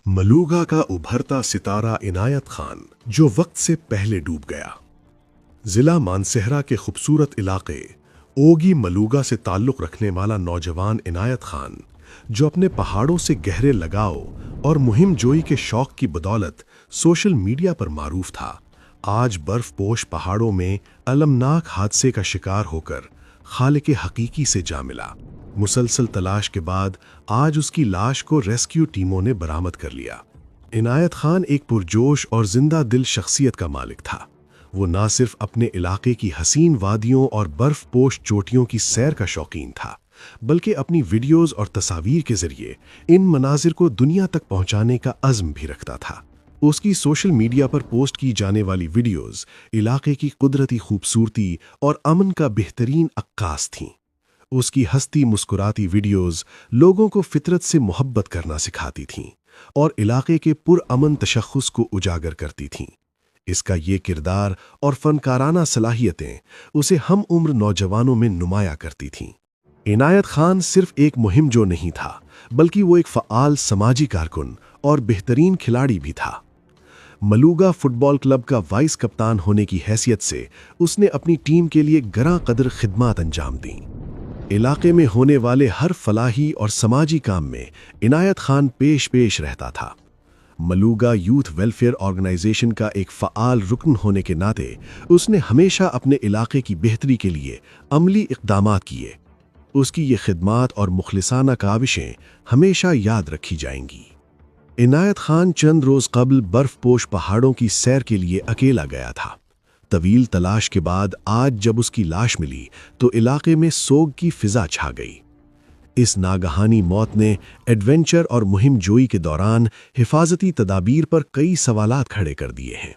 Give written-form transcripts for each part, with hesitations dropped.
मलूगा का उभरता सितारा इनायत खान जो वक्त से पहले डूब गया। जिला मानसेहरा के खूबसूरत इलाके ओगी मलूगा से ताल्लुक़ रखने वाला नौजवान इनायत खान, जो अपने पहाड़ों से गहरे लगाव और मुहिम जोई के शौक की बदौलत सोशल मीडिया पर मारूफ था, आज बर्फपोश पहाड़ों में अलमनाक हादसे का शिकार होकर खालिक हकीकी से जा मिला। मुसलसल तलाश के बाद आज उसकी लाश को रेस्क्यू टीमों ने बरामद कर लिया। इनायत खान एक पुरजोश और जिंदा दिल शख्सियत का मालिक था। वो ना सिर्फ अपने इलाके की हसीन वादियों और बर्फपोश चोटियों की सैर का शौकीन था, बल्कि अपनी वीडियोस और तस्वीर के जरिए इन मनाजिर को दुनिया तक पहुंचाने का अज़्म भी रखता था। उसकी सोशल मीडिया पर पोस्ट की जाने वाली वीडियोस इलाके की कुदरती खूबसूरती और अमन का बेहतरीन अक्कास थीं। उसकी हंसती मुस्कुराती वीडियोस लोगों को फितरत से मोहब्बत करना सिखाती थीं और इलाके के पुरअमन तशख़्ख़ुस को उजागर करती थीं। इसका ये किरदार और फनकाराना सलाहियतें उसे हम उम्र नौजवानों में नुमाया करती थीं। इनायत खान सिर्फ एक मुहिम जो नहीं था, बल्कि वो एक फ़आल समाजी कारकुन और बेहतरीन खिलाड़ी भी था। मलूगा फुटबॉल क्लब का वाइस कप्तान होने की हैसियत से उसने अपनी टीम के लिए गरां कदर खिदमात अंजाम दीं। इलाके में होने वाले हर फलाही और समाजी काम में इनायत खान पेश रहता था। मलूगा यूथ वेलफेयर ऑर्गेनाइजेशन का एक फ़आल रुकन होने के नाते उसने हमेशा अपने इलाके की बेहतरी के लिए अमली इक़दामात किए। उसकी ये खिदमात और मुखलिसाना काविशें हमेशा याद रखी जाएंगी। इनायत खान चंद रोज़ कबल बर्फपोश पहाड़ों की सैर के लिए अकेला गया था। तवील तलाश के बाद आज जब उसकी लाश मिली तो इलाके में सोग की फिजा छा गई। इस नागहानी मौत ने एडवेंचर और मुहिम जोई के दौरान हिफाजती तदाबीर पर कई सवालात खड़े कर दिए हैं।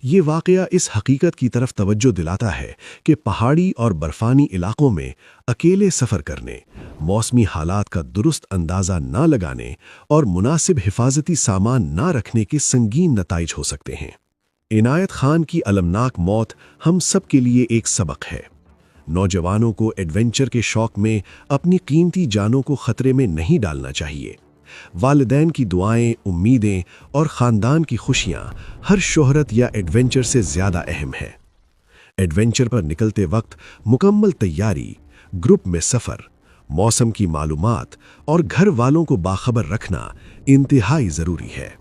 ये वाक़या इस हकीकत की तरफ तवज्जो दिलाता है कि पहाड़ी और बर्फानी इलाकों में अकेले सफ़र करने, मौसमी हालात का दुरुस्त अंदाज़ा ना लगाने और मुनासिब हिफाजती सामान ना रखने के संगीन नताइज हो सकते हैं। इनायत खान की अलमनाक मौत हम सब के लिए एक सबक है। नौजवानों को एडवेंचर के शौक में अपनी कीमती जानों को खतरे में नहीं डालना चाहिए। वालिदैन की दुआएं, उम्मीदें और ख़ानदान की खुशियां हर शोहरत या एडवेंचर से ज़्यादा अहम है। एडवेंचर पर निकलते वक्त मुकम्मल तैयारी, ग्रुप में सफ़र, मौसम की मालूमात और घर वालों को बाखबर रखना इंतहाई ज़रूरी है।